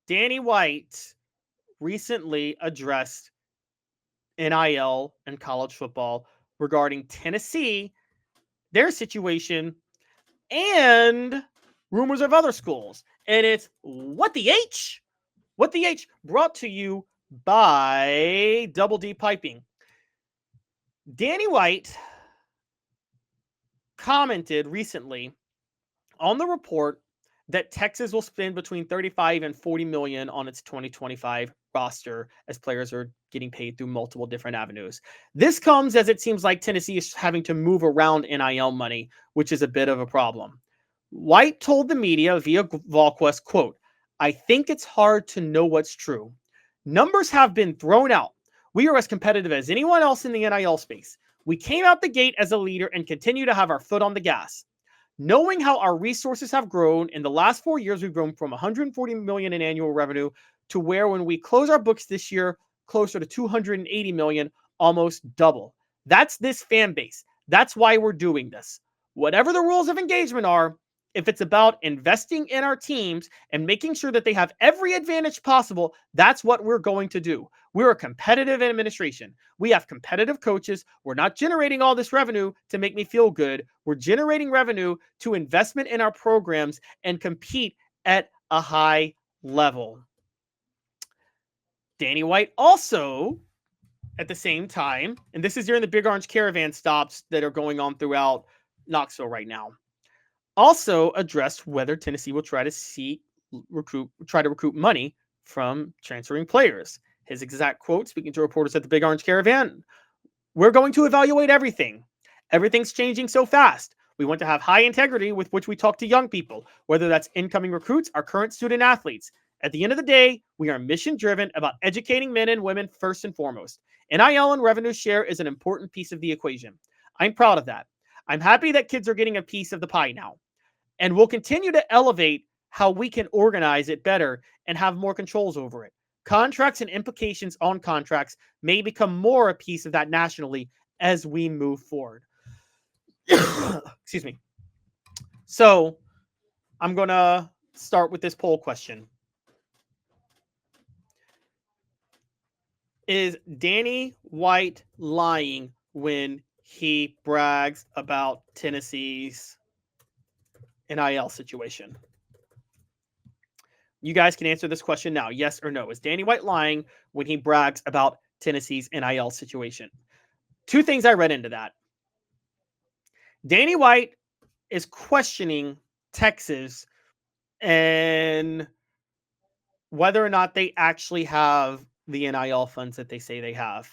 Danny White recently addressed NIL and college football regarding Tennessee, their situation, and rumors of other schools. And it's What the H? What the H, brought to you by Double D Piping. Danny White commented recently on the report that Texas will spend between 35 and 40 million on its 2025 roster as players are getting paid through multiple different avenues. This comes as it seems like Tennessee is having to move around NIL money, which is a bit of a problem. White told the media via VolQuest, quote, "I think it's hard to know what's true. Numbers have been thrown out. We are as competitive as anyone else in the NIL space. We came out the gate as a leader and continue to have our foot on the gas. Knowing how our resources have grown in the last 4 years, we've grown from 140 million in annual revenue to where when we close our books this year, closer to 280 million, almost double. That's this fan base. That's why we're doing this. Whatever the rules of engagement are, if it's about investing in our teams and making sure that they have every advantage possible, that's what we're going to do. We're a competitive administration. We have competitive coaches. We're not generating all this revenue to make me feel good. We're generating revenue to investment in our programs and compete at a high level." Danny White also, at the same time, and this is during the Big Orange Caravan stops that are going on throughout Knoxville right now, also addressed whether Tennessee will try to recruit money from transferring players. His exact quote, speaking to reporters at the Big Orange Caravan: "We're going to evaluate everything. Everything's changing so fast. We want to have high integrity with which we talk to young people, whether that's incoming recruits or current student athletes. At the end of the day, we are mission-driven about educating men and women first and foremost. NIL and revenue share is an important piece of the equation. I'm proud of that. I'm happy that kids are getting a piece of the pie now. And we'll continue to elevate how we can organize it better and have more controls over it. Contracts and implications on contracts may become more a piece of that nationally as we move forward." Excuse me. So I'm going to start with this poll question. Is Danny White lying when he brags about Tennessee's NIL situation? You guys can answer this question now. Yes or no. Is Danny White lying when he brags about Tennessee's NIL situation? Two things I read into that. Danny White is questioning Texas and whether or not they actually have the NIL funds that they say they have.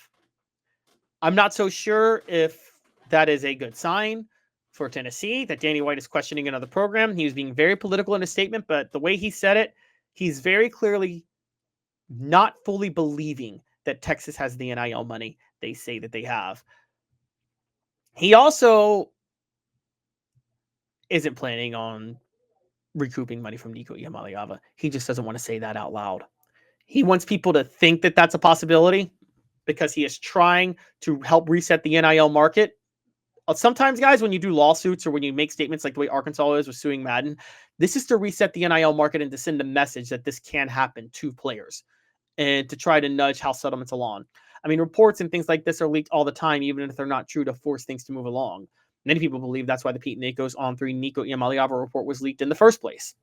I'm not so sure if that is a good sign for Tennessee, that Danny White is questioning another program. He was being very political in his statement, but the way he said it, he's very clearly not fully believing that Texas has the NIL money they say that they have. He also isn't planning on recouping money from Nico Iamaleava. He just doesn't want to say that out loud. He wants people to think that that's a possibility because he is trying to help reset the NIL market. Sometimes, guys, when you do lawsuits or when you make statements like the way Arkansas is with suing Madden, this is to reset the NIL market and to send a message that this can happen to players and to try to nudge how settlements along. I mean, reports and things like this are leaked all the time, even if they're not true, to force things to move along. Many people believe that's why the Pete Nikos on 3 Nico Iamaleava report was leaked in the first place.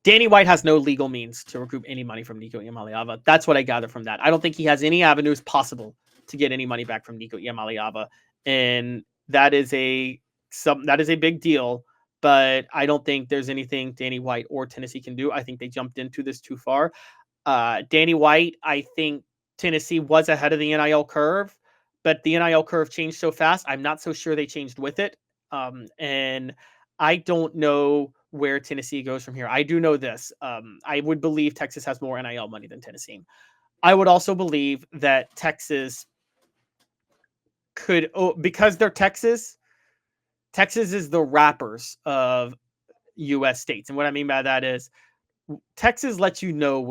Danny White has no legal means to recoup any money from Nico Iamaleava. That's what I gather from that. I don't think he has any avenues possible to get any money back from Nico Iamaleava. And that is a big deal, but I don't think there's anything Danny White or Tennessee can do. I think they jumped into this too far. Danny White, I think Tennessee was ahead of the NIL curve, but the NIL curve changed so fast. I'm not so sure they changed with it. And I don't know where Tennessee goes from here. I do know this. I would believe Texas has more NIL money than Tennessee. I would also believe that Texas could, because they're Texas is the wrappers of U.S. states. And what I mean by that is Texas lets you know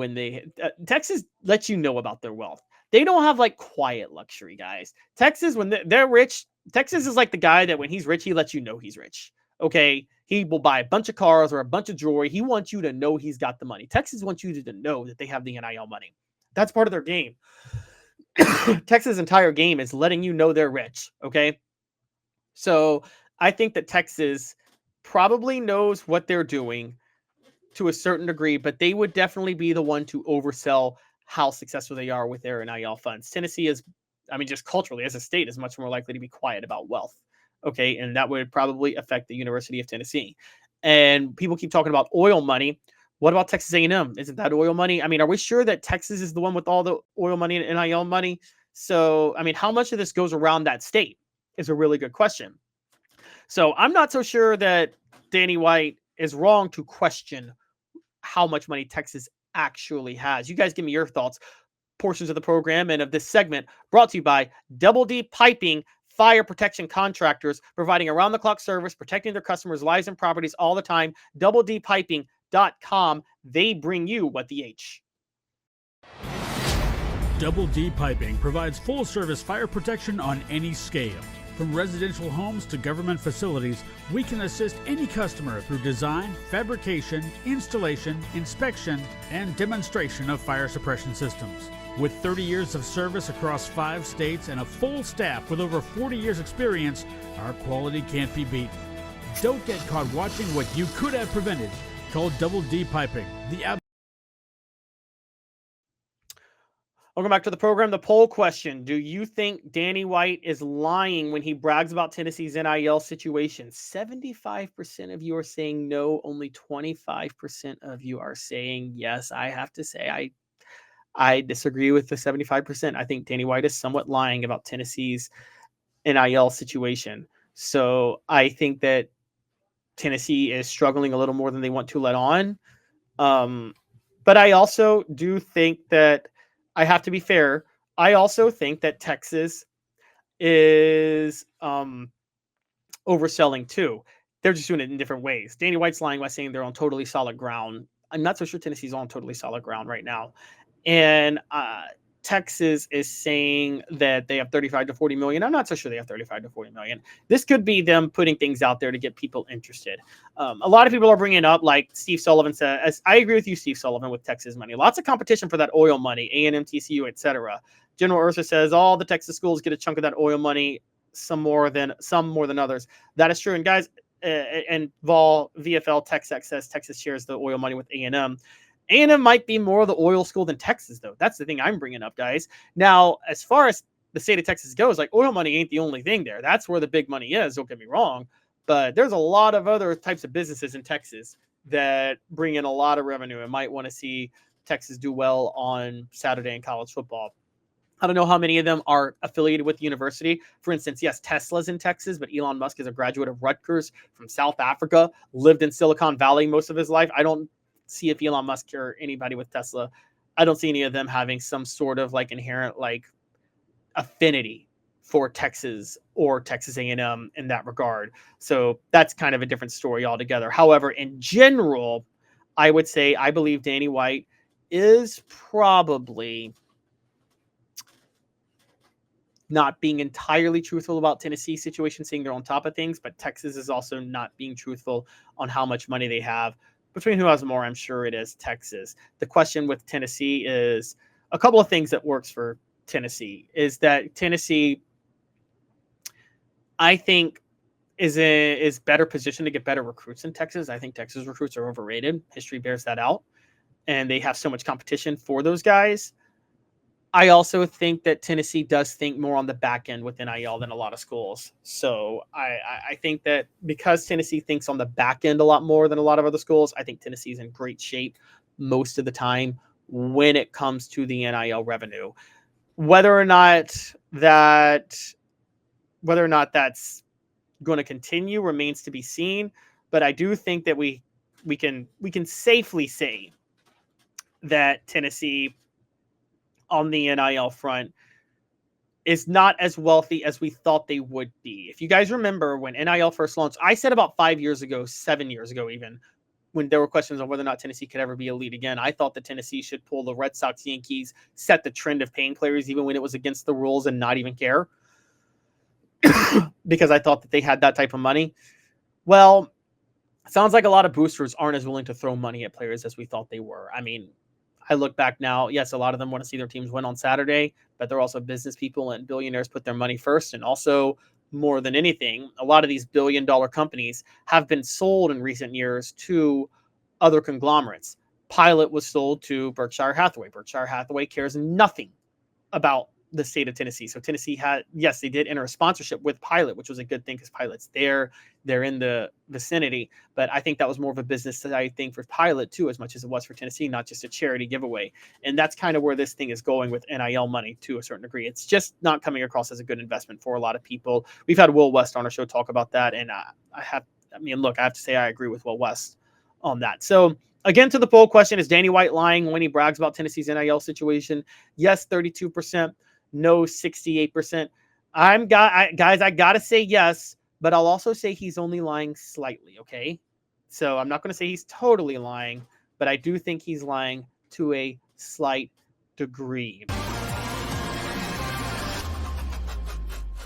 Texas lets you know about their wealth. They don't have like quiet luxury, guys. Texas, when they're rich, Texas is like the guy that when he's rich, he lets you know he's rich. Okay. He will buy a bunch of cars or a bunch of jewelry. He wants you to know he's got the money. Texas wants you to know that they have the NIL money. That's part of their game. Texas' entire game is letting you know they're rich. Okay. So I think that Texas probably knows what they're doing to a certain degree, but they would definitely be the one to oversell how successful they are with their NIL funds. Tennessee is, I mean, just culturally as a state is much more likely to be quiet about wealth. Okay. And that would probably affect the University of Tennessee. And people keep talking about oil money. What about Texas A&M? Isn't that oil money? I mean, are we sure that Texas is the one with all the oil money and NIL money? So, I mean, how much of this goes around that state is a really good question. So I'm not so sure that Danny White is wrong to question how much money Texas actually has. You guys give me your thoughts. Portions of the program and of this segment brought to you by Double D Piping, fire protection contractors, providing around-the-clock service, protecting their customers' lives and properties all the time. DoubleDPiping.com. They bring you what the H. Double D Piping provides full-service fire protection on any scale. From residential homes to government facilities, we can assist any customer through design, fabrication, installation, inspection, and demonstration of fire suppression systems. With 30 years of service across 5 states and a full staff with over 40 years experience, our quality can't be beaten. Don't get caught watching what you could have prevented. Call Double D Piping. Welcome back to the program. The poll question: do you think Danny White is lying when he brags about Tennessee's NIL situation? 75% of you are saying no. Only 25% of you are saying yes. I have to say, I disagree with the 75%. I think Danny White is somewhat lying about Tennessee's NIL situation. So I think that Tennessee is struggling a little more than they want to let on. But I also do think that I have to be fair. I also think that Texas is overselling too. They're just doing it in different ways. Danny White's lying by saying they're on totally solid ground. I'm not so sure Tennessee's on totally solid ground right now. And Texas is saying that they have 35 to 40 million. I'm not so sure they have 35 to 40 million. This could be them putting things out there to get people interested. A lot of people are bringing up, like Steve Sullivan says, I agree with you, Steve Sullivan, with Texas money. Lots of competition for that oil money, A&M, TCU, etc. General Ursa says all the Texas schools get a chunk of that oil money, some more than others. That is true. And guys, and VFL TexX says Texas shares the oil money with A&M. A&M might be more of the oil school than Texas, though. That's the thing I'm bringing up, guys. Now, as far as the state of Texas goes, like, oil money ain't the only thing there. That's where the big money is, don't get me wrong. But there's a lot of other types of businesses in Texas that bring in a lot of revenue and might want to see Texas do well on Saturday in college football. I don't know how many of them are affiliated with the university. For instance, yes, Tesla's in Texas, but Elon Musk is a graduate of Rutgers from South Africa, lived in Silicon Valley most of his life. I don't see if Elon Musk or anybody with Tesla, I don't see any of them having some sort of like inherent like affinity for Texas or Texas A&M in that regard. So that's kind of a different story altogether. However, in general, I would say I believe Danny White is probably not being entirely truthful about Tennessee's situation, saying they're on top of things, but Texas is also not being truthful on how much money they have. Between who has more, I'm sure it is Texas. The question with Tennessee is a couple of things that works for Tennessee is that Tennessee, I think, is better positioned to get better recruits in Texas. I think Texas recruits are overrated. History bears that out. And they have so much competition for those guys. I also think that Tennessee does think more on the back end with NIL than a lot of schools. So I think that because Tennessee thinks on the back end a lot more than a lot of other schools, I think Tennessee's in great shape most of the time when it comes to the NIL revenue. Whether or not that's going to continue remains to be seen. But I do think that we can safely say that Tennessee on the NIL front is not as wealthy as we thought they would be. If you guys remember when NIL first launched, I said about 5 years ago, 7 years ago even, when there were questions on whether or not Tennessee could ever be elite again, I thought that Tennessee should pull the Red Sox, Yankees, set the trend of paying players even when it was against the rules and not even care. Because I thought that they had that type of money. Well, sounds like a lot of boosters aren't as willing to throw money at players as we thought they were. I mean, I look back now, yes, a lot of them want to see their teams win on Saturday, but they're also business people and billionaires put their money first. And also, more than anything, a lot of these billion-dollar companies have been sold in recent years to other conglomerates. Pilot was sold to Berkshire Hathaway. Berkshire Hathaway cares nothing about the state of Tennessee. So Tennessee had, yes, they did enter a sponsorship with Pilot, which was a good thing because Pilot's there, they're in the vicinity. But I think that was more of a business side thing for Pilot too, as much as it was for Tennessee, not just a charity giveaway. And that's kind of where this thing is going with NIL money to a certain degree. It's just not coming across as a good investment for a lot of people. We've had Will West on our show talk about that, and I have to say I agree with Will West on that. So again, to the poll question, is Danny White lying when he brags about Tennessee's NIL situation? Yes, 32%. No, 68%. Guys, I gotta say yes, but I'll also say he's only lying slightly, okay? So I'm not going to say he's totally lying, but I do think he's lying to a slight degree.